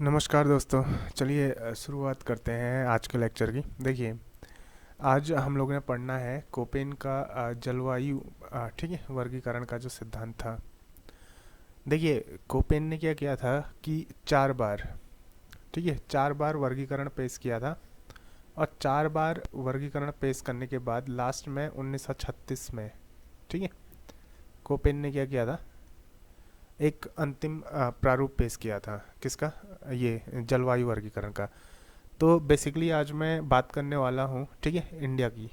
नमस्कार दोस्तों। चलिए शुरुआत करते हैं आज के लेक्चर की। देखिए, आज हम लोगों ने पढ़ना है कोपेन का जलवायु ठीक है, वर्गीकरण का जो सिद्धांत था। देखिए, कोपेन ने क्या किया था कि 4 बार, ठीक है, 4 बार वर्गीकरण पेश किया था। और 4 बार वर्गीकरण पेश करने के बाद लास्ट में 1936 में, ठीक है, कोपेन ने क्या किया था, एक अंतिम प्रारूप पेश किया था। किसका? ये जलवायु वर्गीकरण का। तो बेसिकली आज मैं बात करने वाला हूँ, ठीक है, इंडिया की,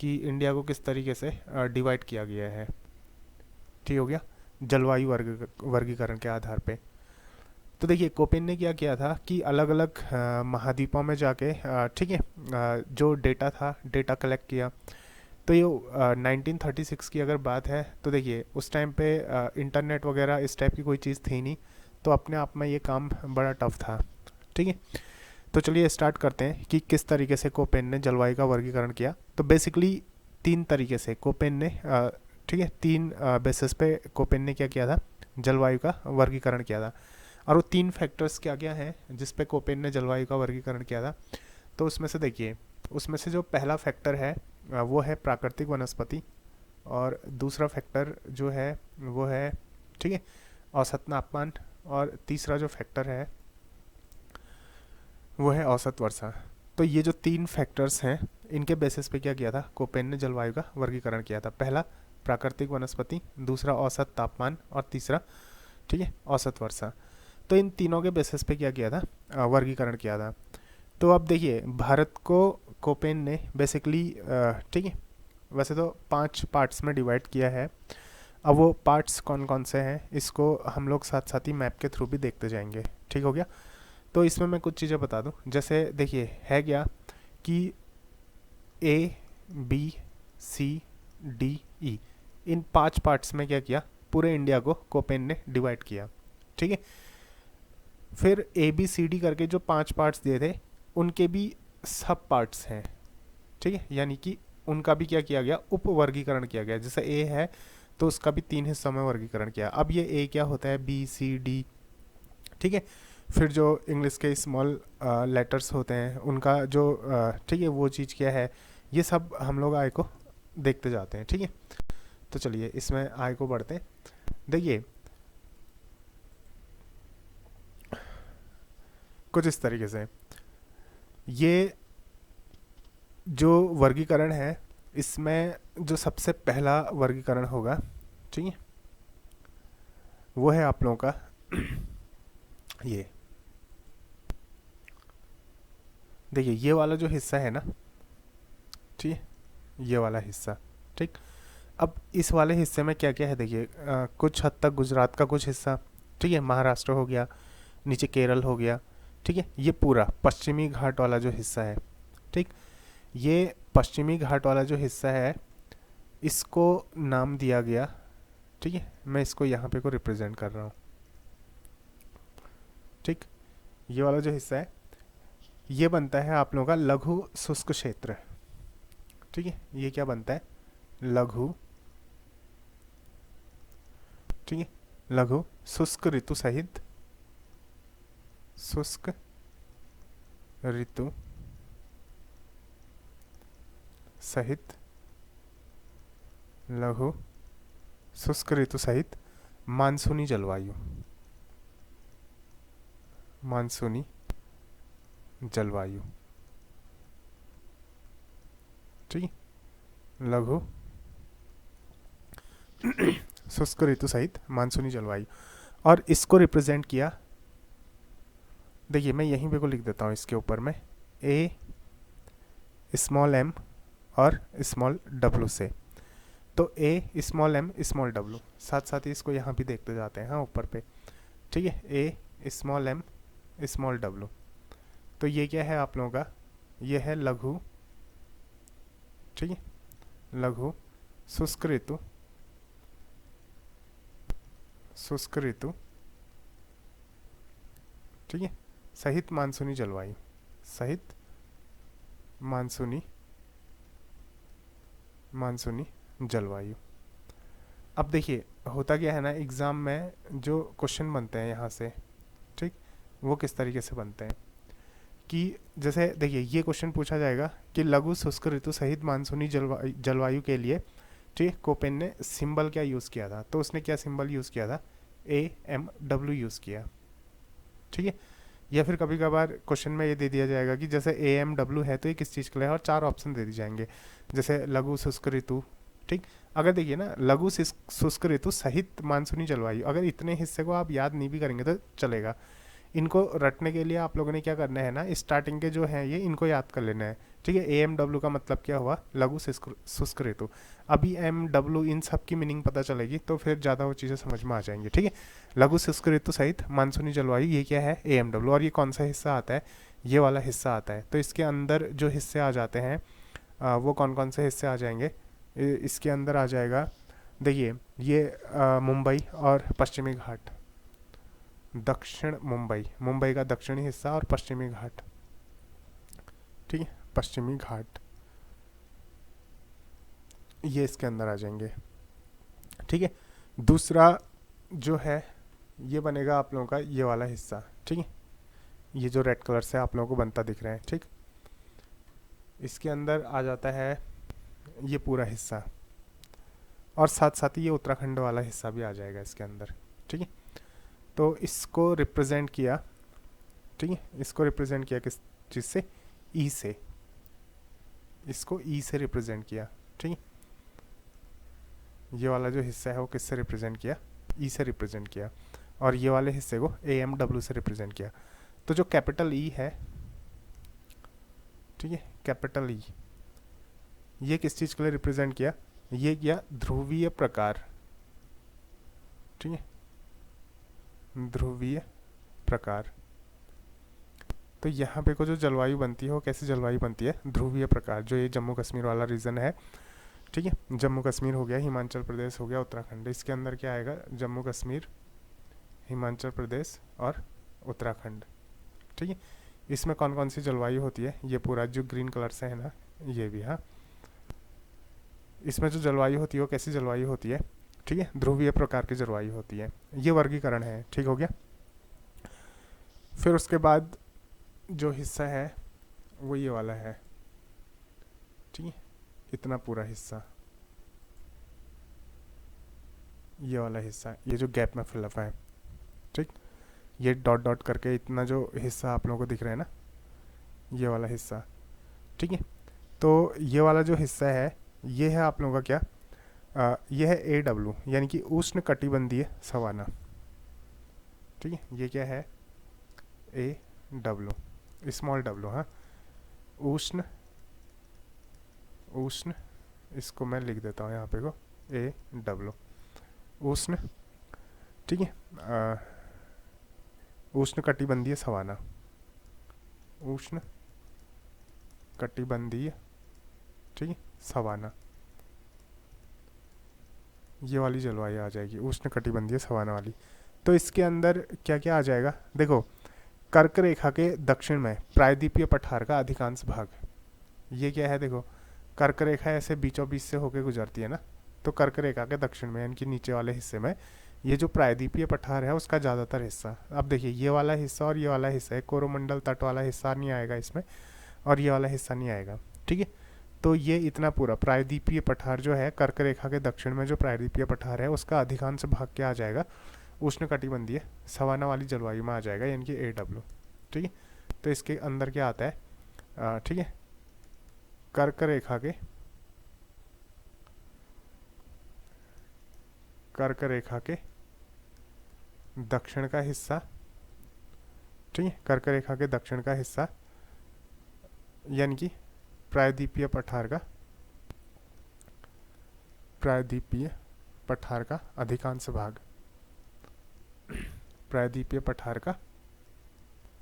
कि इंडिया को किस तरीके से डिवाइड किया गया है। ठीक हो गया, जलवायु वर्गीकरण के आधार पे। तो देखिए, कोपेन ने क्या किया था कि अलग अलग महाद्वीपों में जाके ठीक है, जो डेटा था, डेटा कलेक्ट किया। तो ये 1936 की अगर बात है तो देखिए, उस टाइम पे इंटरनेट वगैरह इस टाइप की कोई चीज़ थी नहीं। तो अपने आप में ये काम बड़ा टफ था। ठीक है, तो चलिए स्टार्ट करते हैं कि किस तरीके से कोपेन ने जलवायु का वर्गीकरण किया। तो बेसिकली 3 तरीके से कोपेन ने ठीक है, 3 बेसिस पे कोपेन ने क्या किया था, जलवायु का वर्गीकरण किया था। और वो 3 फैक्टर्स क्या क्या हैं जिस पे कोपेन ने जलवायु का वर्गीकरण किया था। तो उसमें से देखिए, उसमें से जो पहला फैक्टर है वो है प्राकृतिक वनस्पति। और दूसरा फैक्टर जो है वो है, ठीक है, औसत तापमान। और तीसरा जो फैक्टर है वो है औसत वर्षा। तो ये जो 3 फैक्टर्स हैं, इनके बेसिस पे क्या किया था, कोपेन ने जलवायु का वर्गीकरण किया था। पहला प्राकृतिक वनस्पति, दूसरा औसत तापमान, और तीसरा, ठीक है, औसत वर्षा। तो इन तीनों के बेसिस पे क्या किया था, वर्गीकरण किया था। तो अब देखिए, भारत को कोपेन ने बेसिकली, ठीक है, वैसे तो 5 पार्ट्स में डिवाइड किया है। अब वो पार्ट्स कौन कौन से हैं इसको हम लोग साथ साथ ही मैप के थ्रू भी देखते जाएंगे। ठीक हो गया। तो इसमें मैं कुछ चीज़ें बता दूं। जैसे देखिए, है क्या कि ए, बी, सी, डी, ई, इन 5 पार्ट्स में क्या किया, पूरे इंडिया को कोपेन ने डिवाइड किया। ठीक है, फिर ए बी सी डी करके जो 5 पार्ट्स दिए थे, उनके भी सब पार्ट्स हैं। ठीक है, यानी कि उनका भी क्या किया गया, उप वर्गीकरण किया गया। जैसे ए है तो उसका भी 3 हिस्सों में वर्गीकरण किया। अब ये ए क्या होता है, बी सी डी, ठीक है। फिर जो इंग्लिश के स्मॉल लेटर्स होते हैं उनका जो ठीक है, वो चीज़ क्या है, ये सब हम लोग आय को देखते जाते हैं। ठीक है, तो चलिए इसमें आय को बढ़ते हैं। देखिए, कुछ इस तरीके से ये जो वर्गीकरण है, इसमें जो सबसे पहला वर्गीकरण होगा, ठीक है, वो है आप लोगों का ये। देखिए, ये वाला जो हिस्सा है ना, ठीक है, ये वाला हिस्सा, ठीक। अब इस वाले हिस्से में क्या क्या है, देखिए, कुछ हद तक गुजरात का कुछ हिस्सा, ठीक है, महाराष्ट्र हो गया, नीचे केरल हो गया, ठीक है, ये पूरा पश्चिमी घाट वाला जो हिस्सा है, ठीक। ये पश्चिमी घाट वाला जो हिस्सा है, इसको नाम दिया गया, ठीक है, मैं इसको यहाँ पे को रिप्रेजेंट कर रहा हूँ, ठीक। ये वाला जो हिस्सा है, ये बनता है आप लोगों का लघु शुष्क क्षेत्र, ठीक है। ये क्या बनता है, लघु, ठीक है, लघु शुष्क ऋतु सहित, शुष्क ऋतु सहित, लघु शुष्क ऋतु सहित मानसूनी जलवायु, मानसूनी जलवायु, ठीक है, लघु शुष्क ऋतु सहित मानसूनी जलवायु। और इसको रिप्रेजेंट किया, देखिए मैं यहीं पे को लिख देता हूँ इसके ऊपर में, ए स्मॉल एम और स्मॉल डब्लू से। तो ए स्मॉल एम स्मॉल डब्लू, साथ साथ ही इसको यहाँ भी देखते जाते हैं, हाँ, ऊपर पे, ठीक है, ए स्मॉल एम स्मॉल डब्लू। तो ये क्या है आप लोगों का, ये है लघु, ठीक है, लघु शुष्क ऋतु, शुष्क ऋतु, ठीक है, सहित मानसूनी जलवायु, सहित मानसूनी, मानसूनी जलवायु। अब देखिए, होता क्या है ना, एग्ज़ाम में जो क्वेश्चन बनते हैं यहाँ से, ठीक, वो किस तरीके से बनते हैं कि जैसे देखिए ये क्वेश्चन पूछा जाएगा कि लघु शुष्क ऋतु सहित मानसूनी जलवायु के लिए, ठीक है, कोपेन ने सिंबल क्या यूज़ किया था, तो उसने क्या सिंबल यूज़ किया था, AMW यूज़ किया, ठीक है। या फिर कभी कभार क्वेश्चन में ये दे दिया जाएगा कि जैसे AMW है तो ये किस चीज़ के लिए है, और 4 ऑप्शन दे दिए जाएंगे, जैसे लघु शुष्क ऋतु, ठीक। अगर देखिए ना, लघु शुष्क ऋतु सहित मानसूनी जलवायु, अगर इतने हिस्से को आप याद नहीं भी करेंगे तो चलेगा। इनको रटने के लिए आप लोगों ने क्या करना है ना, स्टार्टिंग के जो है ये इनको याद कर लेना है, ठीक है। AMW का मतलब क्या हुआ, लघु शुष्क ऋतु। अभी MW इन सब की मीनिंग पता चलेगी तो फिर ज़्यादा वो चीज़ें समझ में आ जाएंगी, ठीक है। लघु शुष्क ऋतु सहित मानसूनी जलवायु, ये क्या है, AMW। और ये कौन सा हिस्सा आता है, ये वाला हिस्सा आता है। तो इसके अंदर जो हिस्से आ जाते हैं वो कौन कौन से हिस्से आ जाएंगे, इसके अंदर आ जाएगा, देखिए ये मुंबई और पश्चिमी घाट, दक्षिण मुंबई, मुंबई का दक्षिणी हिस्सा और पश्चिमी घाट, ठीक है, पश्चिमी घाट, ये इसके अंदर आ जाएंगे, ठीक है। दूसरा जो है ये बनेगा आप लोगों का ये वाला हिस्सा, ठीक है, ये जो रेड कलर से आप लोगों को बनता दिख रहा है, ठीक। इसके अंदर आ जाता है ये पूरा हिस्सा, और साथ साथ ही ये उत्तराखंड वाला हिस्सा भी आ जाएगा इसके अंदर, ठीक है। तो इसको रिप्रेजेंट किया, ठीक है, इसको रिप्रेजेंट किया किस चीज़ से, ई से, इसको ई से रिप्रेजेंट किया, ठीक है। ये वाला जो हिस्सा है वो किससे रिप्रेजेंट किया, ई से रिप्रेजेंट किया, और ये वाले हिस्से को AMW से रिप्रेजेंट किया। तो जो कैपिटल ई है, ठीक है, कैपिटल ई, ये किस चीज़ के लिए रिप्रेजेंट किया, ये किया ध्रुवीय प्रकार, ठीक है, ध्रुवीय प्रकार। तो यहाँ पे को जो जलवायु बनती है वो कैसी जलवायु बनती है, ध्रुवीय प्रकार। जो ये जम्मू कश्मीर वाला रीजन है, ठीक है, जम्मू कश्मीर हो गया, हिमाचल प्रदेश हो गया, उत्तराखंड, इसके अंदर क्या आएगा, जम्मू कश्मीर, हिमाचल प्रदेश और उत्तराखंड, ठीक है। इसमें कौन कौन सी जलवायु होती है, ये पूरा जो ग्रीन कलर से है ना, ये भी, हाँ, इसमें जो जलवायु होती है वो कैसी जलवायु होती है, ठीक है, ध्रुवीय प्रकार की जलवायु होती है। ये वर्गीकरण है, ठीक हो गया। फिर उसके बाद जो हिस्सा है वो ये वाला है, ठीक है, इतना पूरा हिस्सा, ये वाला हिस्सा, ये जो गैप में फिलअप है, ठीक, ये डॉट डॉट करके इतना जो हिस्सा आप लोगों को दिख रहा है ना, ये वाला हिस्सा, ठीक है। तो ये वाला जो हिस्सा है ये है आप लोगों का क्या, ये है AW, यानी कि उष्ण कटिबंधीय सवाना, ठीक है। ये क्या है, AW, स्मॉल w, हाँ, उष्ण, उष्ण, इसको मैं लिख देता हूँ यहाँ पे को AW, उष्ण, ठीक है, उष्ण कटिबंधीय सवाना, उष्ण कटिबंधीय, ठीक है, सवाना, ये वाली जलवायु आ जाएगी उष्ण कटिबंधीय सवाना वाली। तो इसके अंदर क्या क्या आ जाएगा, देखो, कर्क रेखा के दक्षिण में प्रायद्वीपीय पठार का अधिकांश भाग, ये क्या है, देखो, कर्क रेखा ऐसे बीचों बीच से होकर गुजरती है ना, तो कर्क रेखा के दक्षिण में यानी कि नीचे वाले हिस्से में ये जो प्रायद्वीपीय पठार है उसका ज़्यादातर हिस्सा, अब देखिए ये वाला हिस्सा और ये वाला हिस्सा है, कोरोमंडल तट वाला हिस्सा नहीं आएगा इसमें, और ये वाला हिस्सा नहीं आएगा, ठीक है। तो ये इतना पूरा प्रायद्वीपीय पठार जो है, कर्क रेखा के दक्षिण में जो प्रायद्वीपीय पठार है उसका अधिकांश भाग क्या आ जाएगा, उष्ण कटिबंधीय सवाना वाली जलवायु में आ जाएगा, यानी कि AW, ठीक है। तो इसके अंदर क्या आता है, ठीक है, कर्क रेखा के दक्षिण का हिस्सा, ठीक है, कर्क रेखा के दक्षिण का हिस्सा, यानी कि प्रायद्वीपीय पठार का अधिकांश भाग, प्रायद्वीपीय पठार का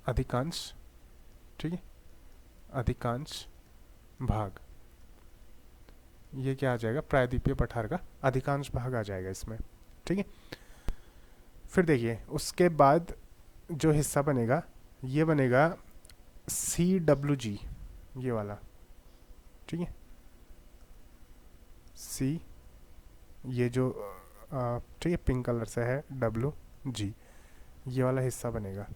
अधिकांश, ठीक है, अधिकांश भाग, ये क्या आ जाएगा, प्रायद्वीपीय पठार का अधिकांश भाग आ जाएगा इसमें, ठीक है। फिर देखिए उसके बाद जो हिस्सा बनेगा ये बनेगा CWG, ये वाला, ठीक है, C, ये जो ठीक है पिंक कलर से है WG, ये वाला हिस्सा बनेगा।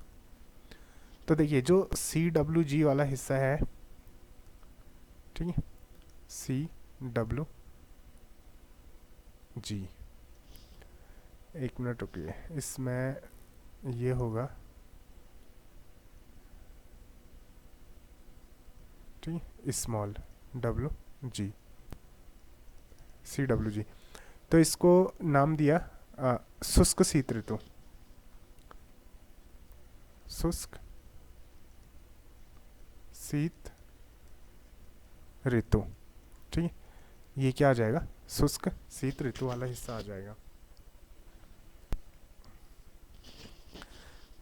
तो देखिए जो सी डब्ल्यू जी वाला हिस्सा है, ठीक है, सी डब्ल्यू जी, एक मिनट रुकिए, इसमें ये होगा, ठीक है, small W G, C W G. तो इसको नाम दिया शुष्क शीत ऋतु, शुष्क शीत ऋतु, ठीक है, ये क्या आ जाएगा, शुष्क शीत ऋतु वाला हिस्सा आ जाएगा।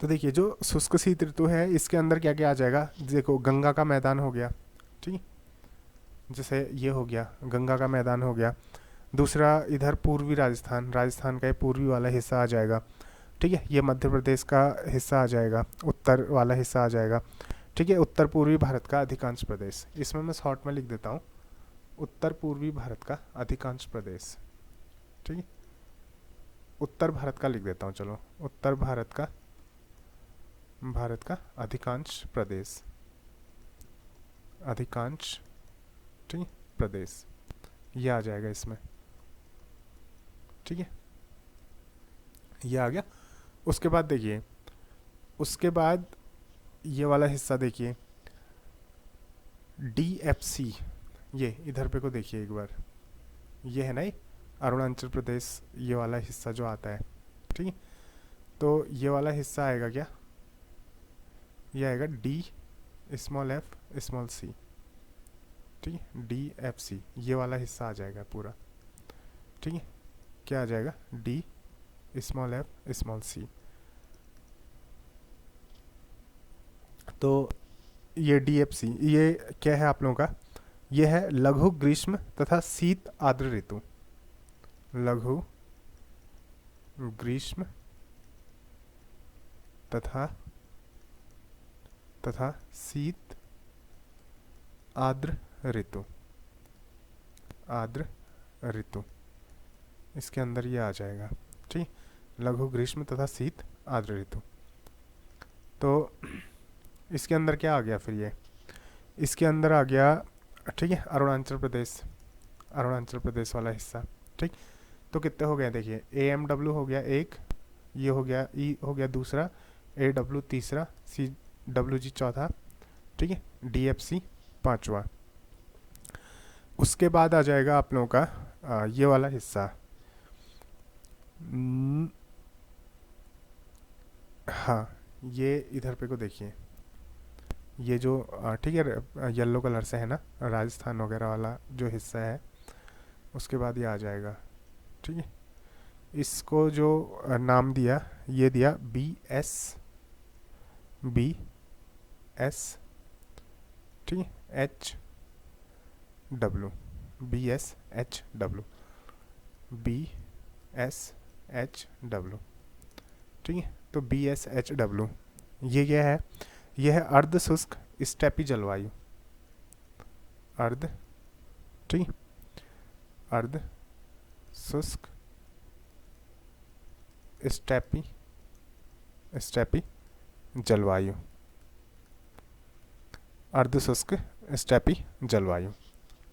तो देखिए जो शुष्क शीत ऋतु है इसके अंदर क्या क्या आ जाएगा, देखो गंगा का मैदान हो गया, ठीक है, जैसे ये हो गया गंगा का मैदान हो गया। दूसरा इधर पूर्वी राजस्थान, राजस्थान का ये पूर्वी वाला हिस्सा आ जाएगा, ठीक है, ये मध्य प्रदेश का हिस्सा आ जाएगा, उत्तर वाला हिस्सा आ जाएगा, ठीक है, उत्तर पूर्वी भारत का अधिकांश प्रदेश, इसमें मैं शॉर्ट में लिख देता हूँ, उत्तर पूर्वी भारत का अधिकांश प्रदेश, ठीक है, उत्तर भारत का लिख देता हूँ, चलो उत्तर भारत का अधिकांश प्रदेश, अधिकांश, ठीक है, प्रदेश, ये आ जाएगा इसमें, ठीक है, ये आ गया। उसके बाद देखिए, उसके बाद ये वाला हिस्सा देखिए, DFC, ये इधर पे को देखिए एक बार, ये है ना, ये अरुणाचल प्रदेश, ये वाला हिस्सा जो आता है, ठीक है, तो ये वाला हिस्सा आएगा क्या, ये आएगा D small f small c, ठीक है, DFC, ये वाला हिस्सा आ जाएगा पूरा, ठीक है, क्या आ जाएगा, D small f small c। तो ये DFC ये क्या है आप लोगों का, ये है लघु ग्रीष्म तथा शीत आर्द्र ऋतु, लघु ग्रीष्म तथा शीत आर्द्र ऋतु, आर्द्र ऋतु, इसके अंदर ये आ जाएगा, ठीक, लघु ग्रीष्म तथा शीत आर्द्र ऋतु। तो इसके अंदर क्या आ गया फिर, ये इसके अंदर आ गया, ठीक है, अरुणाचल प्रदेश, अरुणाचल प्रदेश वाला हिस्सा, ठीक। तो कितने हो गए देखिए, AMW हो गया एक, ये हो गया, E हो गया दूसरा, AW तीसरा, CWG चौथा, ठीक है, DFC पांचवा। उसके बाद आ जाएगा आप लोगों का ये वाला हिस्सा, हाँ, ये इधर पे को देखिए, ये जो ठीक है येलो कलर से है ना, राजस्थान वगैरह वाला जो हिस्सा है, उसके बाद ये आ जाएगा, ठीक है, इसको जो नाम दिया, ये दिया BS, ठीक है, HW, BSHW, BSHW, ठीक है। तो BSHW ये क्या है, ये है अर्ध शुष्क स्टेपी जलवायु, अर्ध, ठीक है, अर्ध शुष्क स्टेपी जलवायु, अर्ध शुष्क स्टेपी जलवायु,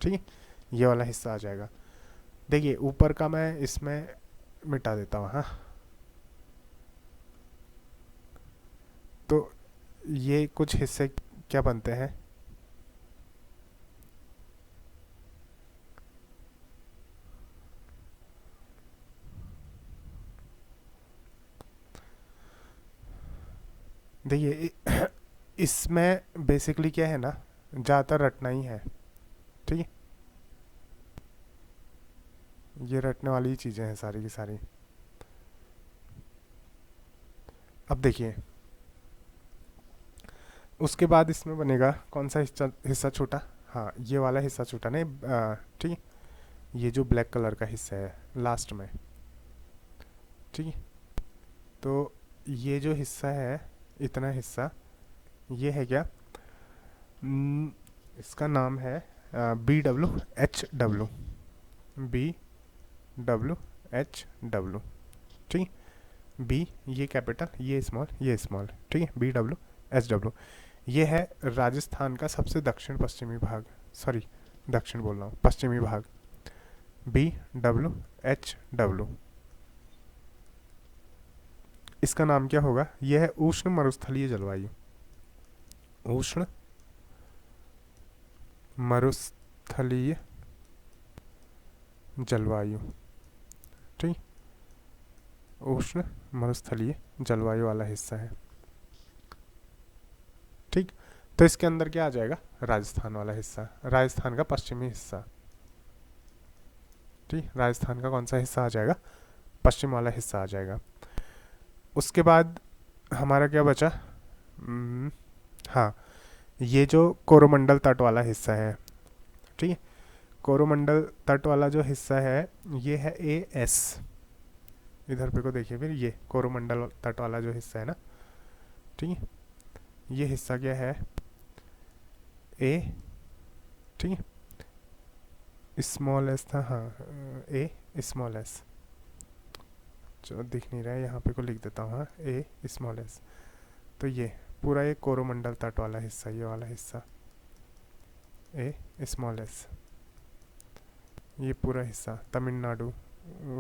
ठीक है, ये वाला हिस्सा आ जाएगा। देखिए ऊपर का मैं इसमें मिटा देता हूँ, हाँ, तो ये कुछ हिस्से क्या बनते हैं, देखिए इसमें बेसिकली क्या है ना, ज़्यादातर रटना ही है, ठीक है, ये रटने वाली चीज़ें हैं सारी की सारी। अब देखिए उसके बाद इसमें बनेगा कौन सा हिस्सा छोटा, हाँ ये वाला हिस्सा छोटा नहीं, ठीक है, ये जो ब्लैक कलर का हिस्सा है लास्ट में, ठीक है, तो ये जो हिस्सा है, इतना हिस्सा, ये है क्या, इसका नाम है BWHW, BWHW, ठीक है, B ये कैपिटल, ये स्मॉल, ये स्मॉल, ठीक है, BWHW, एच डब्ल्यू। ये है राजस्थान का सबसे दक्षिण पश्चिमी भाग, सॉरी दक्षिण बोल रहा हूँ, पश्चिमी भाग, बी डब्ल्यू एच डब्ल्यू। इसका नाम क्या होगा? यह है उष्ण मरुस्थलीय जलवायु, उष्ण मरुस्थलीय जलवायु, ठीक, उष्ण मरुस्थलीय जलवायु वाला हिस्सा है, ठीक। तो इसके अंदर क्या आ जाएगा? राजस्थान वाला हिस्सा, राजस्थान का पश्चिमी हिस्सा, ठीक, राजस्थान का कौन सा हिस्सा आ जाएगा? पश्चिम वाला हिस्सा आ जाएगा। उसके बाद हमारा क्या बचा? हाँ, ये जो कोरोमंडल तट वाला हिस्सा है, ठीक है, कोरोमंडल तट वाला जो हिस्सा है ये है ए एस। इधर पे को देखिए फिर, ये कोरोमंडल तट वाला जो हिस्सा है ना, ठीक है, ये हिस्सा क्या है? ए, ठीक है, स्मॉल एस था, हाँ, ए स्मॉल एस, जो दिख नहीं रहा है यहाँ पे को लिख देता हूँ, हाँ, ए स्मॉल एस। तो ये पूरा ये कोरोमंडल तट वाला हिस्सा, ये वाला हिस्सा ए स्मॉल एस, ये पूरा हिस्सा तमिलनाडु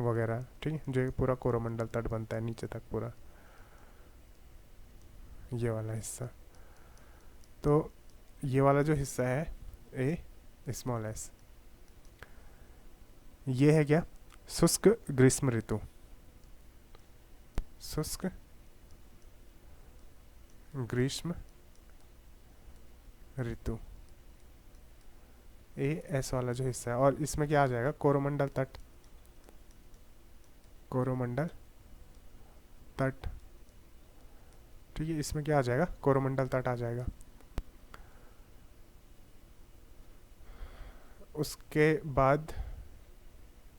वगैरह, ठीक है, जो पूरा कोरोमंडल तट बनता है नीचे तक पूरा, ये वाला हिस्सा। तो ये वाला जो हिस्सा है ए स्मॉल एस, ये है क्या? शुष्क ग्रीष्म ऋतु, शुष्क ग्रीष्म ऋतु, ए एस वाला जो हिस्सा है। और इसमें क्या आ जाएगा? कोरोमंडल तट, कोरोमंडल तट, ठीक है, इसमें क्या आ जाएगा? कोरोमंडल तट आ जाएगा। उसके बाद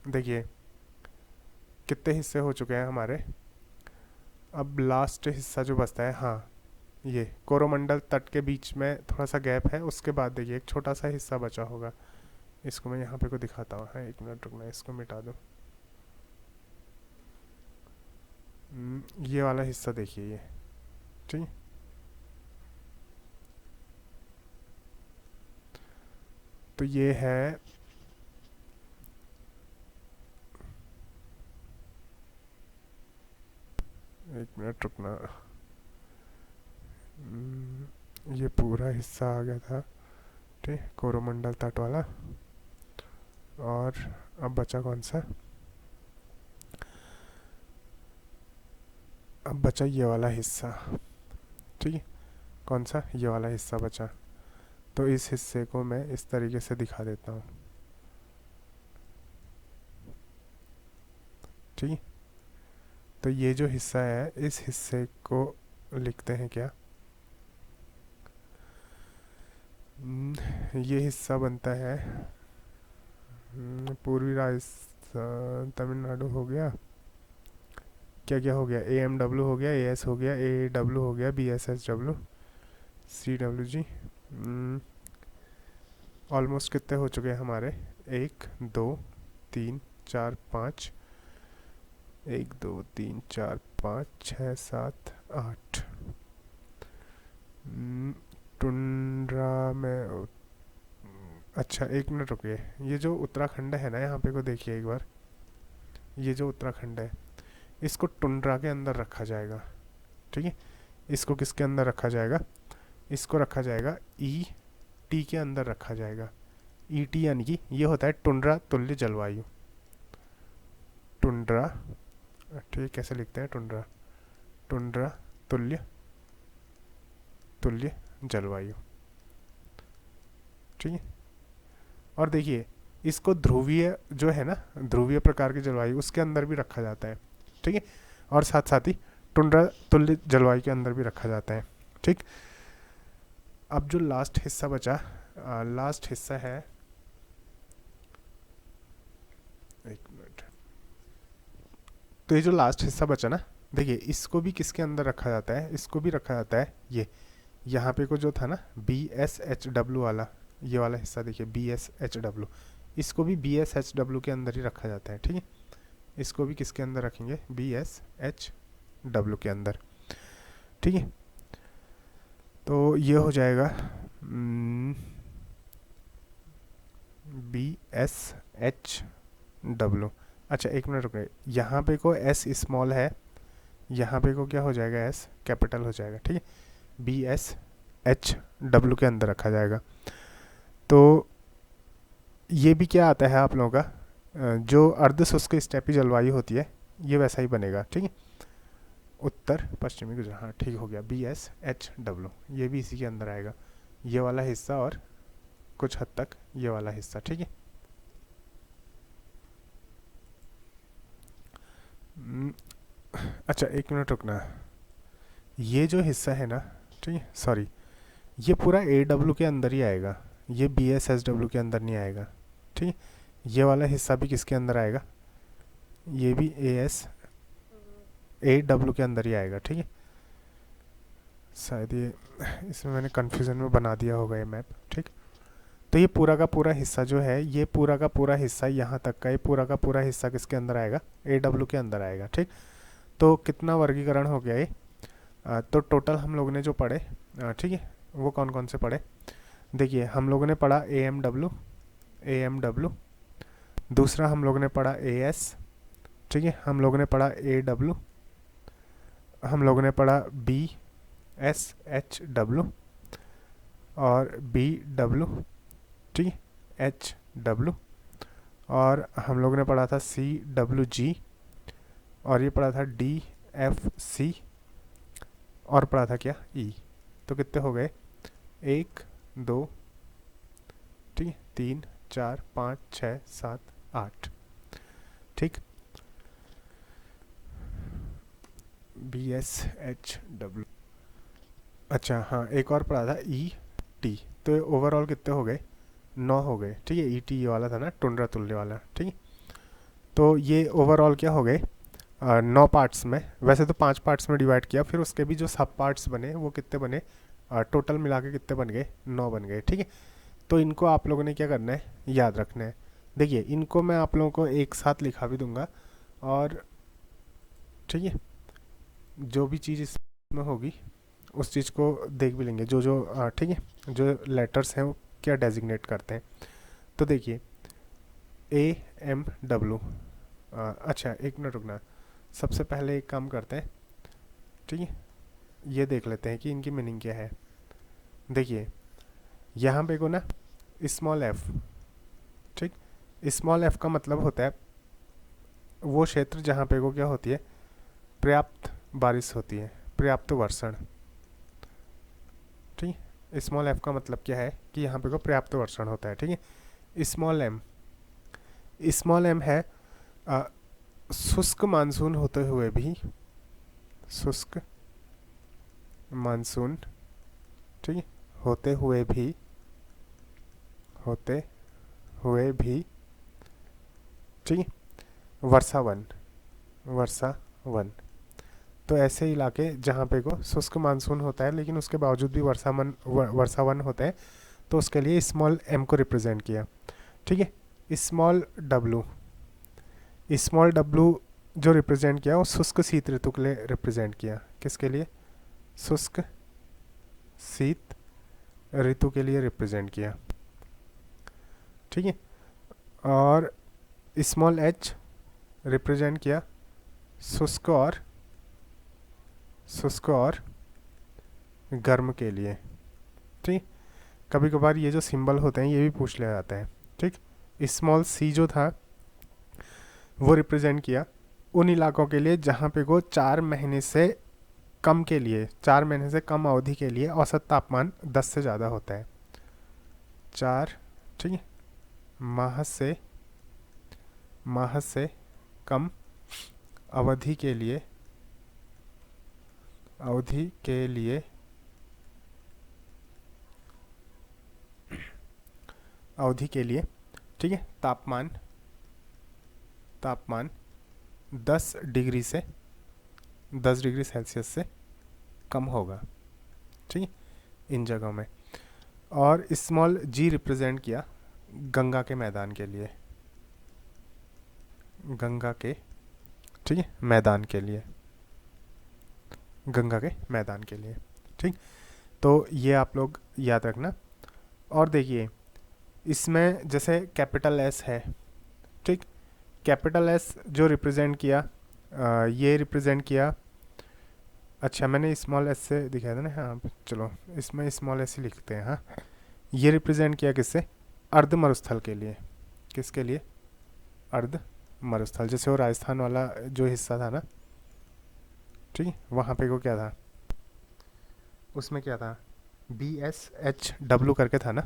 देखिए कितने हिस्से हो चुके हैं हमारे। अब लास्ट हिस्सा जो बचता है, हाँ, ये कोरोमंडल तट के बीच में थोड़ा सा गैप है, उसके बाद देखिए एक छोटा सा हिस्सा बचा होगा, इसको मैं यहाँ पे को दिखाता हूँ, हाँ, एक मिनट रुकना, इसको मिटा दूँ। ये वाला हिस्सा देखिए, ये, ठीक है, तो ये है, एक मिनट रुकना, ये पूरा हिस्सा आ गया था, ठीक, कोरोमंडल तट वाला। और अब बचा कौन सा? अब बचा ये वाला हिस्सा, ठीक है, कौन सा? ये वाला हिस्सा बचा। तो इस हिस्से को मैं इस तरीके से दिखा देता हूँ, ठीक है। तो ये जो हिस्सा है, इस हिस्से को लिखते हैं क्या? ये हिस्सा बनता है पूर्वी राजस्थान, तमिलनाडु हो गया, क्या क्या हो गया? ए एम डब्ल्यू हो गया, ए एस हो गया, ए डब्ल्यू हो गया, B S S W, C W G. Almost कितने हो चुके हैं हमारे? 1 2 3 4 5, 1 2 3 4 5 6 7 8। टुंड्रा में, अच्छा एक मिनट रुकिए, ये जो उत्तराखंड है ना, यहाँ पे को देखिए एक बार, ये जो उत्तराखंड है, इसको टुंड्रा के अंदर रखा जाएगा, ठीक है। इसको किसके अंदर रखा जाएगा? इसको रखा जाएगा ई टी के अंदर रखा जाएगा। ई टी यानी कि ये होता है टुंड्रा तुल्य जलवायु, टुंड्रा, ठीक, कैसे लिखते हैं? टुंड्रा, टुंड्रा तुल्य, तुल्य जलवायु, ठीक है। और देखिए इसको ध्रुवीय जो है ना, ध्रुवीय प्रकार की जलवायु, उसके अंदर भी रखा जाता है, ठीक है। और साथ साथ ही टुंड्रा तुल्य जलवायु के अंदर भी रखा जाता है, ठीक। अब जो लास्ट हिस्सा बचा, लास्ट हिस्सा है, एक मिनट, तो ये जो लास्ट हिस्सा बचा ना, देखिए इसको भी किसके अंदर रखा जाता है? इसको भी रखा जाता है, ये यहाँ पे को जो था ना बी एस एच डब्ल्यू वाला, ये वाला हिस्सा देखिए बी एस एच डब्ल्यू, इसको भी बी एस एच डब्ल्यू के अंदर ही रखा जाता है, ठीक है। इसको भी किसके अंदर रखेंगे? बी एस एच डब्ल्यू के अंदर, ठीक है। तो ये हो जाएगा BSH W। अच्छा एक मिनट रुकिए, यहाँ पे को S स्मॉल है, यहाँ पे को क्या हो जाएगा, S कैपिटल हो जाएगा, ठीक है। BSH W के अंदर रखा जाएगा। तो ये भी क्या आता है आप लोगों का, जो अर्ध शुष्क स्टेपी जलवायु होती है ये वैसा ही बनेगा, ठीक है। उत्तर पश्चिमी गुजरात, हाँ ठीक हो गया। BSH W ये भी इसी के अंदर आएगा, ये वाला हिस्सा और कुछ हद तक ये वाला हिस्सा, ठीक है। अच्छा एक मिनट रुकना, ये जो हिस्सा है ना, ठीक है, सॉरी, ये पूरा AW के अंदर ही आएगा, ये BSHW के अंदर नहीं आएगा, ठीक है। ये वाला हिस्सा भी किसके अंदर आएगा, ये भी AW के अंदर ही आएगा, ठीक है। शायद ये इसमें मैंने कन्फ्यूज़न में बना दिया होगा ये मैप, ठीक। तो ये पूरा का पूरा हिस्सा जो है, ये पूरा का पूरा हिस्सा यहाँ तक का, ये पूरा का पूरा हिस्सा किसके अंदर आएगा, AW के अंदर आएगा, ठीक। तो कितना वर्गीकरण हो गया ये, तो टोटल हम लोगों ने जो पढ़े, ठीक है, वो कौन कौन से पढ़े। देखिए हम लोगों ने पढ़ा AMW, दूसरा हम लोगों ने पढ़ा AS, ठीक है, हम लोगों ने पढ़ा AW, हम लोगों ने पढ़ा BSHW और BW, ठीक है, HW, और हम लोगों ने पढ़ा था CWG, और ये पढ़ा था DFC, और पढ़ा था क्या E। तो कितने हो गए, 1 2 ठीक है, 3 4 5 6 7 8, ठीक। BSHW। अच्छा हाँ, एक और पढ़ा था ET। तो ओवरऑल कितने हो गए, 9 हो गए, ठीक है। ET ये वाला था ना, टुंड्रा तुल्य वाला, ठीक है। तो ये ओवरऑल क्या हो गए, 9 पार्ट्स में, वैसे तो 5 पार्ट्स में डिवाइड किया, फिर उसके भी जो सब पार्ट्स बने वो कितने बने, टोटल मिला के कितने बन गए, 9 बन गए, ठीक है। तो इनको आप लोगों ने क्या करना है, याद रखना है। देखिए इनको मैं आप लोगों को एक साथ लिखा भी दूंगा, और ठीक है, जो भी चीज़ इसमें होगी उस चीज़ को देख भी लेंगे, जो जो ठीक है, जो लेटर्स हैं वो क्या डेजिग्नेट करते हैं। तो देखिए AMW, अच्छा एक मिनट रुकना, सबसे पहले एक काम करते हैं, ठीक है, ये देख लेते हैं कि इनकी मीनिंग क्या है। देखिए यहाँ पे को ना स्मॉल f, ठीक, स्मॉल f का मतलब होता है वो क्षेत्र जहाँ पे को क्या होती है, पर्याप्त बारिश होती है, पर्याप्त वर्षण, ठीक है। स्मॉल f का मतलब क्या है कि यहाँ पे को पर्याप्त वर्षण होता है, ठीक है। स्मॉल m है शुष्क मानसून होते हुए भी, शुष्क मानसून, ठीक है, होते हुए भी, ठीक है, वर्षावन, तो ऐसे इलाके जहाँ पे को शुष्क मानसून होता है लेकिन उसके बावजूद भी वर्षावन होता है, तो उसके लिए स्मॉल m को रिप्रेजेंट किया, ठीक है। स्मॉल w जो रिप्रेजेंट किया वो शुष्क शीत ऋतु के लिए रिप्रेजेंट किया, किसके लिए, शुष्क शीत ऋतु के लिए रिप्रेजेंट किया, ठीक है। और स्मॉल h रिप्रेजेंट किया शुष्क और गर्म के लिए, ठीक। कभी कभार ये जो सिंबल होते हैं ये भी पूछ लिया जाता है, ठीक। स्मॉल c जो था वो रिप्रेजेंट किया उन इलाकों के लिए जहाँ पे को 4 महीने से कम के लिए, 4 महीने से कम अवधि के लिए औसत तापमान 10 से ज़्यादा होता है, 4, ठीक है, माह से कम अवधि के लिए, ठीक है, तापमान 10 डिग्री सेल्सियस से कम होगा, ठीक है, इन जगहों में। और स्मॉल g रिप्रेजेंट किया गंगा के मैदान के लिए, ठीक है, गंगा के मैदान के लिए, ठीक। तो ये आप लोग याद रखना। और देखिए इसमें जैसे कैपिटल एस है, ठीक, कैपिटल एस जो रिप्रेजेंट किया, ये रिप्रेजेंट किया, अच्छा मैंने स्मॉल एस से दिखाया था ना, हाँ चलो इसमें स्मॉल एस ही लिखते हैं। हाँ, ये रिप्रेजेंट किया किससे, अर्ध मरुस्थल के लिए। किसके लिए, अर्ध मरुस्थल। जैसे वो राजस्थान वाला जो हिस्सा था ना, ठीक है, वहाँ पे को क्या था, उसमें क्या था, BSHW करके था ना,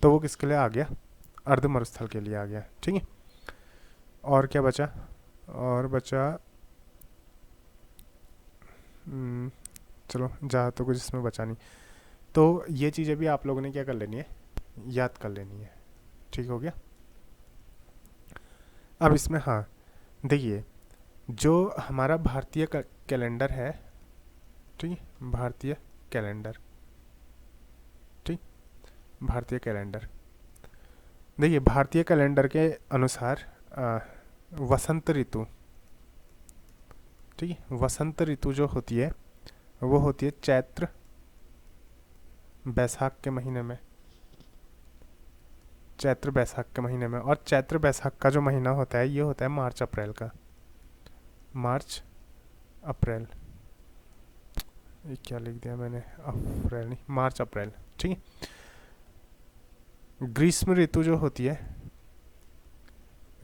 तो वो किसके लिए आ गया, अर्ध मरुस्थल के लिए आ गया। ठीक है, और क्या बचा, और बचा चलो ज़्यादा तो कुछ इसमें बचा नहीं। तो ये चीज़ें भी आप लोगों ने क्या कर लेनी है, याद कर लेनी है। ठीक हो गया। अब इसमें हाँ देखिए, जो हमारा भारतीय कैलेंडर है, ठीक है, भारतीय कैलेंडर, ठीक, भारतीय कैलेंडर, देखिए भारतीय कैलेंडर के अनुसार वसंत ऋतु, ठीक है, वसंत ऋतु जो होती है वो होती है चैत्र बैसाख के महीने में, चैत्र बैसाख के महीने में। और चैत्र बैसाख का जो महीना होता है ये होता है मार्च अप्रैल का, मार्च अप्रैल, ये क्या लिख दिया मैंने, अप्रैल नहीं, मार्च अप्रैल, ठीक है। ग्रीष्म ऋतु जो होती है,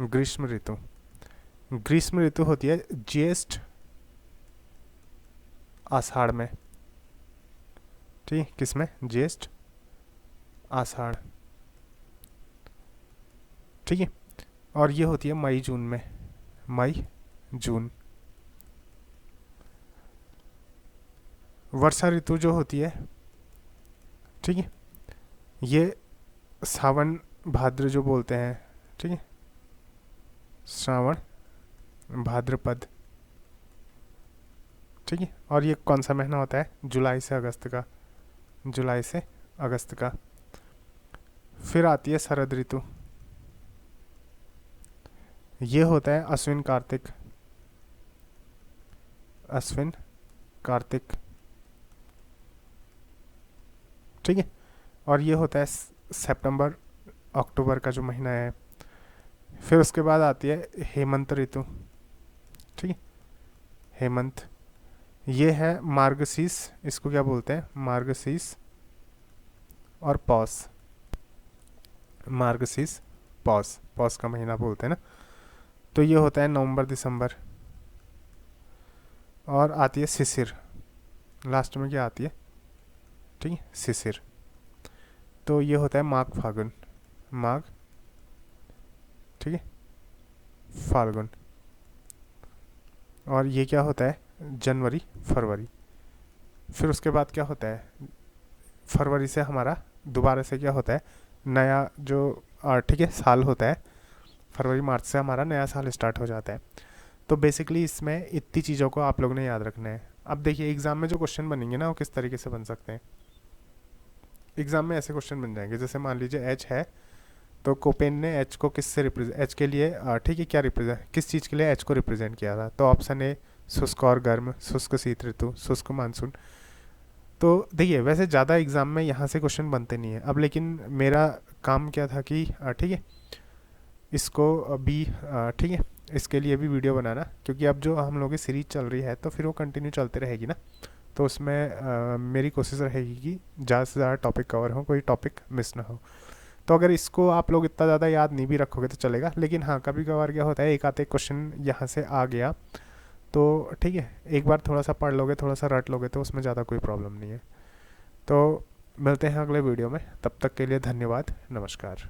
ग्रीष्म ऋतु, ग्रीष्म ऋतु होती है ज्येष्ठ आषाढ़ में, ठीक, किसमें, ज्येष्ठ आषाढ़, ठीक है। और ये होती है मई जून में, मई जून। वर्षा ऋतु जो होती है, ठीक है, ये सावन भाद्र जो बोलते हैं, ठीक है, श्रावण भाद्रपद, ठीक है। और ये कौन सा महीना होता है, जुलाई से अगस्त का, जुलाई से अगस्त का। फिर आती है शरद ऋतु, ये होता है अश्विन कार्तिक, अश्विन कार्तिक, ठीक है। और ये होता है सितंबर अक्टूबर का जो महीना है। फिर उसके बाद आती है हेमंत ऋतु, ठीक है, हेमंत, ये है मार्गशीर्ष, इसको क्या बोलते हैं, मार्गशीर्ष और पौष, मार्गशीर्ष पौष, पौष का महीना बोलते हैं ना। तो ये होता है नवंबर दिसंबर। और आती है शिशिर, लास्ट में क्या आती है, ठीक है, शिशिर। तो ये होता है माघ फाल्गुन, माघ, ठीक है, फाल्गुन। और ये क्या होता है, जनवरी फरवरी। फिर उसके बाद क्या होता है, फरवरी से हमारा दोबारा से क्या होता है, नया जो ठीक है साल होता है, फरवरी मार्च से हमारा नया साल स्टार्ट हो जाता है। तो बेसिकली इसमें इतनी चीज़ों को आप लोगों ने याद रखना है। अब देखिए एग्ज़ाम में जो क्वेश्चन बनेंगे ना वो किस तरीके से बन सकते हैं। एग्ज़ाम में ऐसे क्वेश्चन बन जाएंगे, जैसे मान लीजिए एच है, तो कोपेन ने एच को किससे रिप्रेजेंट, एच के लिए ठीक है क्या रिप्रेजेंट, किस चीज़ के लिए एच को रिप्रेजेंट किया था, तो ऑप्शन ए शुष्क और गर्म, शुष्क शीत ऋतु, शुष्क मानसून। तो देखिए वैसे ज़्यादा एग्ज़ाम में यहाँ से क्वेश्चन बनते नहीं है। अब लेकिन मेरा काम क्या था कि ठीक है इसको भी ठीक है इसके लिए भी वीडियो बनाना, क्योंकि अब जो हम लोगों की सीरीज चल रही है तो फिर वो कंटिन्यू चलते रहेगी ना। तो उसमें मेरी कोशिश रहेगी कि ज़्यादा से ज़्यादा टॉपिक कवर हो, कोई टॉपिक मिस ना हो। तो अगर इसको आप लोग इतना ज़्यादा याद नहीं भी रखोगे तो चलेगा, लेकिन हाँ कभी कभार क्या होता है एक आधे क्वेश्चन यहाँ से आ गया तो ठीक है, एक बार थोड़ा सा पढ़ लोगे, थोड़ा सा रट लोगे तो उसमें ज़्यादा कोई प्रॉब्लम नहीं है। तो मिलते हैं अगले वीडियो में, तब तक के लिए धन्यवाद, नमस्कार।